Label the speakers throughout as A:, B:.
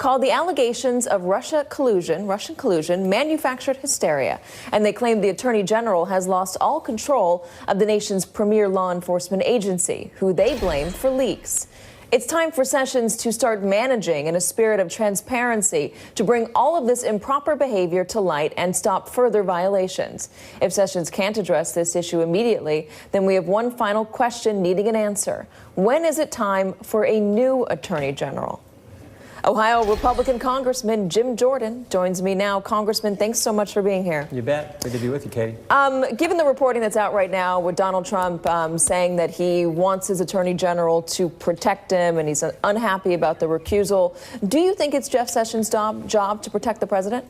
A: called the allegations of Russian collusion, manufactured hysteria. And they claim the Attorney General has lost all control of the nation's premier law enforcement agency, who they blame for leaks. It's time for Sessions to start managing in a spirit of transparency to bring all of this improper behavior to light and stop further violations. If Sessions can't address this issue immediately, then we have one final question needing an answer. When is it time for a new Attorney General? Ohio Republican Congressman Jim Jordan joins me now. Congressman, thanks so much for being here.
B: You bet. Good to be with you, Katie.
A: Given the reporting that's out right now with Donald Trump saying that he wants his Attorney General to protect him and he's unhappy about the recusal, do you think it's Jeff Sessions' job to protect the president?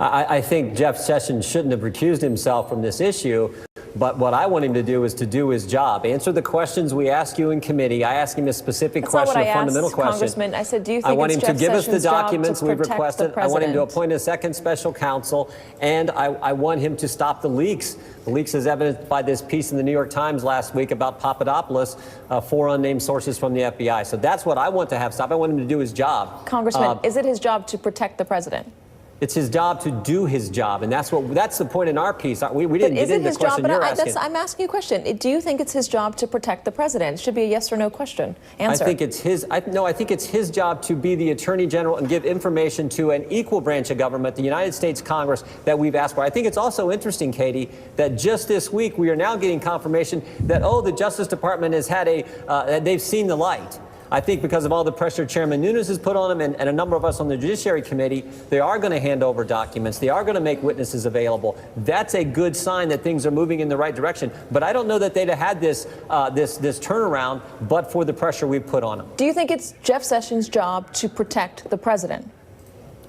B: I think Jeff Sessions shouldn't have recused himself from this issue. But what I want him to do is to do his job. Answer the questions we ask you in committee. I ask him a specific question, a fundamental question.
A: Congressman, I said, do you think
B: I want him
A: it's
B: to
A: Jeff
B: give us the
A: Sessions' job
B: documents
A: to
B: we've
A: protect
B: requested.
A: the president?
B: I want him to appoint a second special counsel, and I want him to stop the leaks. The leaks as evidenced by this piece in the New York Times last week about Papadopoulos, 4 unnamed sources from the FBI. So that's what I want to have stop. I want him to do his job.
A: Congressman, is it his job to protect the president?
B: It's his job to do his job, and that's the point in our piece. We didn't get into the question you're asking.
A: I'm asking you a question. Do you think it's his job to protect the president? It should be a yes or no question. Answer.
B: I think it's his job to be the Attorney General and give information to an equal branch of government, the United States Congress, that we've asked for. I think it's also interesting, Katie, that just this week we are now getting confirmation that, the Justice Department has had they've seen the light. I think because of all the pressure Chairman Nunes has put on them and a number of us on the Judiciary Committee, they are going to hand over documents. They are going to make witnesses available. That's a good sign that things are moving in the right direction. But I don't know that they'd have had this turnaround but for the pressure we've put on them.
A: Do you think it's Jeff Sessions' job to protect the president?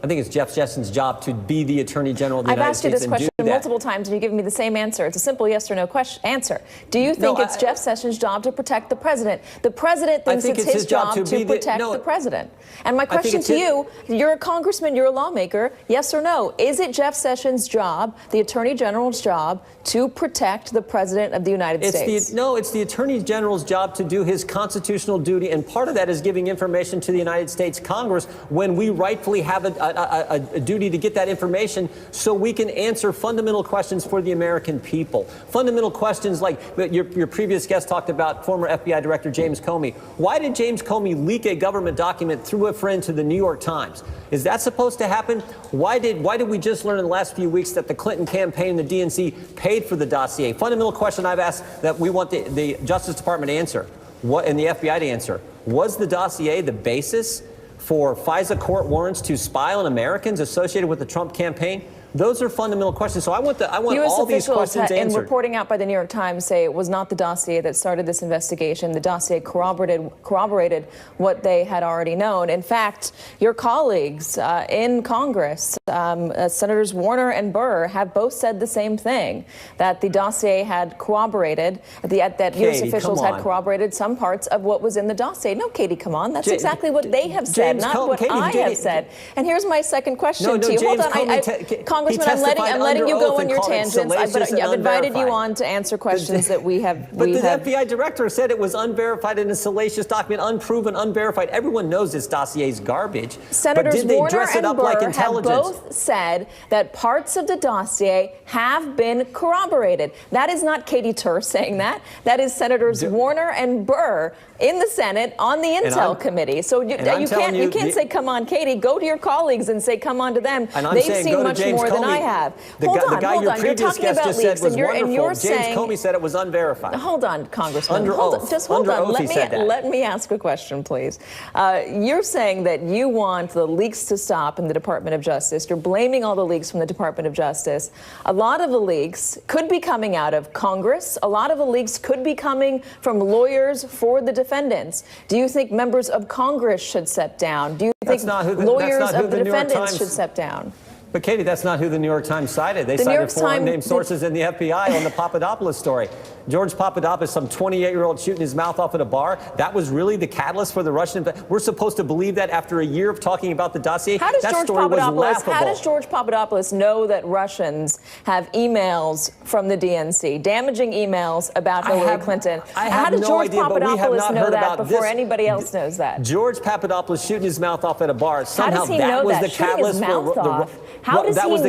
B: I think it's Jeff Sessions' job to be the Attorney General of the United States.
A: I've asked you this question multiple times, and you've given me the same answer. It's a simple yes or no answer. Do you think it's Jeff Sessions' job to protect the president? The president thinks it's his job to protect the president. And my question to you, you're a congressman, you're a lawmaker, yes or no? Is it Jeff Sessions' job, the Attorney General's job, to protect the president of the United States?
B: No, it's the Attorney General's job to do his constitutional duty, and part of that is giving information to the United States Congress when we rightfully have a duty to get that information so we can answer fundamental questions for the American people. Fundamental questions like your previous guest talked about, former FBI Director James Comey. Why did James Comey leak a government document through a friend to the New York Times? Is that supposed to happen? Why did we just learn in the last few weeks that the Clinton campaign and the DNC paid for the dossier? Fundamental question I've asked that we want the Justice Department to answer, and the FBI to answer. Was the dossier the basis for FISA court warrants to spy on Americans associated with the Trump campaign? Those are fundamental questions. So I want all these questions answered.
A: In reporting out by the New York Times say it was not the dossier that started this investigation. The dossier corroborated what they had already known. In fact, your colleagues in Congress, Senators Warner and Burr, have both said the same thing, that the dossier had corroborated, that U.S. officials had corroborated some parts of what was in the dossier. No, Katie, come on. That's exactly what they have said, not what I have said. And here's my second question to you. Hold on. Congressman, I'm letting you go on your tangents, but I've invited you on to answer questions that we have.
B: But the FBI director said it was unverified and a salacious document, unproven, unverified. Everyone knows this dossier is garbage.
A: Senators Warner and Burr have both said that parts of the dossier have been corroborated. That is not Katy Tur saying that. That is Senators Warner and Burr in the Senate on the Intel Committee. So you can't say, come on, Katie. Go to your colleagues and say, come on to them. They've seen much more than I have.
B: Hold on. You're talking about leaks, and you're saying James Comey said it was unverified.
A: Hold on, Congressman. Hold on. Let me ask a question, please. You're saying that you want the leaks to stop in the Department of Justice. You're blaming all the leaks from the Department of Justice. A lot of the leaks could be coming out of Congress. A lot of the leaks could be coming from lawyers for the defendants. Do you think members of Congress should step down? Do you think lawyers of the defendants should step down?
B: But, Katie, that's not who the New York Times cited. They cited 4 unnamed sources in the FBI on the Papadopoulos story. George Papadopoulos, some 28-year-old shooting his mouth off at a bar, that was really the catalyst for the Russian. We're supposed to believe that after a year of talking about the dossier?
A: How does
B: That story was laughable.
A: How does George Papadopoulos know that Russians have emails from the DNC, damaging emails about Hillary Clinton? How does George Papadopoulos know that before anybody else knows that?
B: George Papadopoulos shooting his mouth off at a bar. Somehow
A: that
B: was the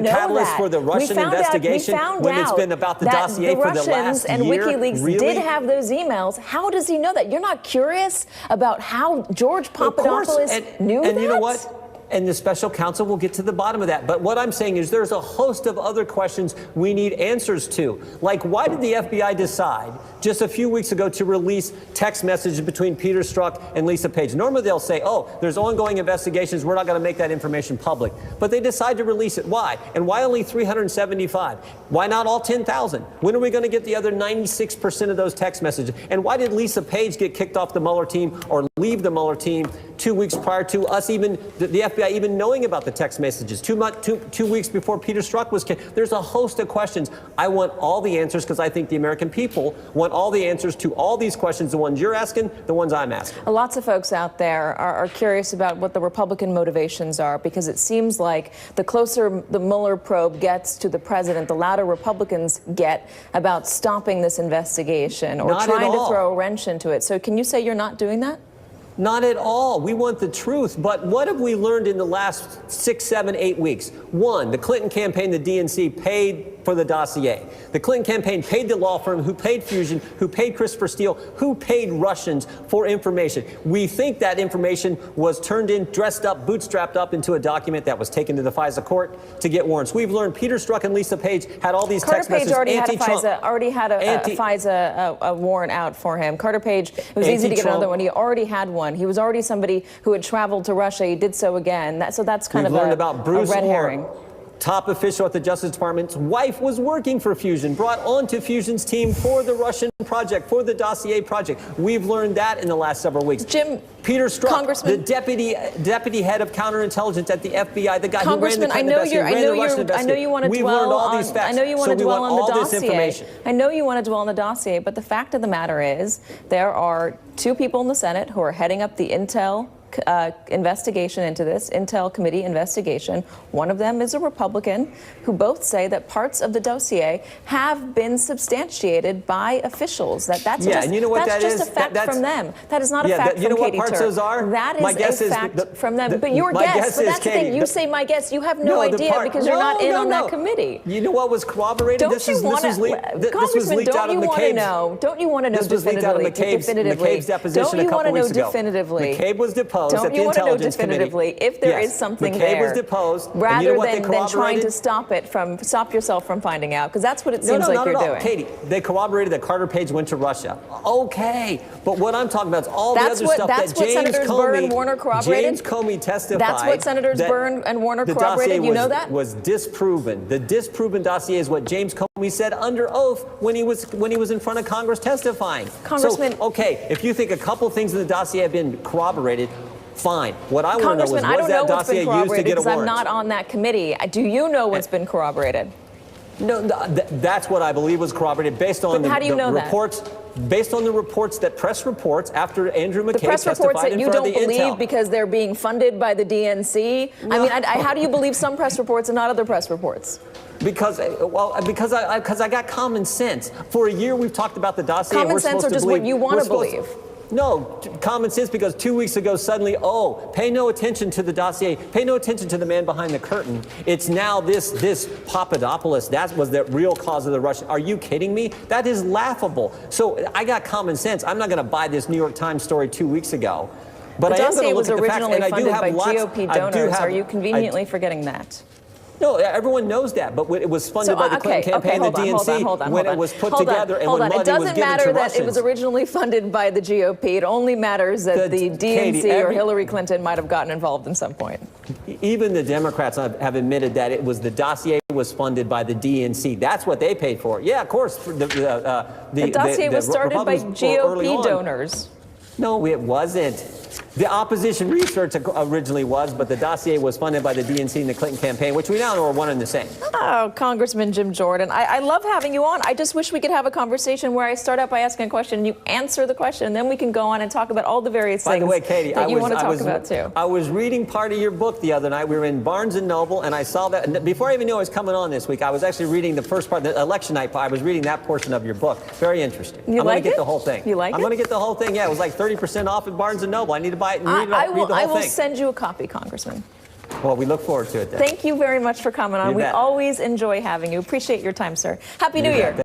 B: catalyst for the Russian investigation when it's been about the dossier for the last year.
A: And WikiLeaks did have those emails. How does he know that? You're not curious about how George Papadopoulos knew that?
B: And you know what? And the special counsel will get to the bottom of that. But what I'm saying is there's a host of other questions we need answers to. Like, why did the FBI decide just a few weeks ago to release text messages between Peter Strzok and Lisa Page? Normally they'll say, oh, there's ongoing investigations, we're not going to make that information public. But they decide to release it. Why? And why only 375? Why not all 10,000? When are we going to get the other 96% of those text messages? And why did Lisa Page get kicked off the Mueller team or leave the Mueller team 2 weeks prior to us even, the FBI even knowing about the text messages, 2 weeks before Peter Strzok was kicked? There's a host of questions. I want all the answers because I think the American people want all the answers to all these questions, the ones you're asking, the ones I'm asking.
A: Lots of folks out there are curious about what the Republican motivations are, because it seems like the closer the Mueller probe gets to the president, the louder Republicans get about stopping this investigation or trying to throw a wrench into it. So can you say you're not doing that?
B: Not at all. We want the truth. But what have we learned in the last 6, 7, 8 weeks? One, the Clinton campaign, the DNC, paid for the dossier. The Clinton campaign paid the law firm who paid Fusion, who paid Christopher Steele, who paid Russians for information. We think that information was turned in, dressed up, bootstrapped up into a document that was taken to the FISA court to get warrants. We've learned Peter Strzok and Lisa Page had all these text messages.
A: Carter Page already had a FISA warrant out for him. Carter Page, it was easy to get another one. He already had one. He was already somebody who had traveled to Russia. He did so again. So that's kind of a red herring.
B: Top official at the Justice Department's wife was working for Fusion, brought onto Fusion's team for the Russian project, for the dossier project. We've learned that in the last several weeks.
A: Jim,
B: Peter Strzok,
A: Congressman,
B: the deputy head of counterintelligence at the FBI, the guy who ran the Clinton investigation, ran the Russian investigation.
A: I know you want to dwell on these facts. I know you want to dwell on the dossier. I know you want to dwell on the dossier, but the fact of the matter is there are 2 people in the Senate who are heading up the Intel investigation into this, Intel committee investigation. One of them is a Republican, who both say that parts of the dossier have been substantiated by officials. That's just a fact from them. That is not a fact from Katy Tur. That is a fact from them. But your guess, but that's the thing. You say my guess. You have no idea because you're not in on that committee.
B: You know what was corroborated?
A: Don't you want to, Congressman, don't you want to know? Don't you want to know definitively?
B: McCabe's deposition a couple weeks ago. McCabe was deposed.
A: Don't you want to know definitively if there is something there?
B: McCabe was deposed,
A: rather than trying to stop yourself from finding out, because that's what it seems like you're doing.
B: Katie, they corroborated that Carter Page went to Russia. Okay, but what I'm talking about is all the other stuff that James Comey testified.
A: That's what Senators Byrne and Warner corroborated. You know that
B: was disproven. The disproven dossier is what James Comey said under oath when he was in front of Congress testifying.
A: Congressman,
B: so, okay, if you think a couple things in the dossier have been corroborated, fine. What I want to know is, was that dossier used to get a warrant?
A: I'm not on that committee. Do you know what's been corroborated?
B: No, that's what I believe was corroborated based on the reports. Based on the reports press reports after Andrew McCabe testified in front of the Intel. The press reports that you don't believe because they're being funded by the DNC? No. I mean, how do you believe some press reports and not other press reports? Because I got common sense. For a year we've talked about the dossier.
A: Common sense or just what you want to believe?
B: No, common sense, because 2 weeks ago, suddenly, pay no attention to the dossier. Pay no attention to the man behind the curtain. It's now this Papadopoulos. That was the real cause of the Russian. Are you kidding me? That is laughable. So I got common sense. I'm not going to buy this New York Times story 2 weeks ago. But
A: the dossier was
B: originally
A: funded by GOP donors. Are you conveniently forgetting that?
B: No, everyone knows that, but it was funded by the Clinton campaign, the DNC, when it was put together and when money was given to Russians. It doesn't matter that it was originally funded by the GOP. It only matters that the DNC or Hillary Clinton might have gotten involved in some point. Even the Democrats have admitted that it was the dossier was funded by the DNC. That's what they paid for. Yeah, of course.
A: The dossier was started by GOP donors.
B: No, it wasn't. The opposition research originally was, but the dossier was funded by the DNC and the Clinton campaign, which we now know are one and the same.
A: Oh, Congressman Jim Jordan, I love having you on. I just wish we could have a conversation where I start out by asking a question and you answer the question, and then we can go on and talk about all the various things
B: By the way, Katy,
A: that you want to talk about too.
B: I was reading part of your book the other night. We were in Barnes & Noble, and I saw that. And before I even knew I was coming on this week, I was actually reading the first part, the election night part. I was reading that portion of your book. Very interesting. I'm going to get the whole thing.
A: You like it?
B: I'm going to get the whole thing. Yeah, it was like 30% off at Barnes & Noble. I need to buy it and read the whole thing.
A: I will send you a copy, Congressman.
B: Well, we look forward to it then.
A: Thank you very much for coming on. We always enjoy having you. Appreciate your time, sir. Happy New Year.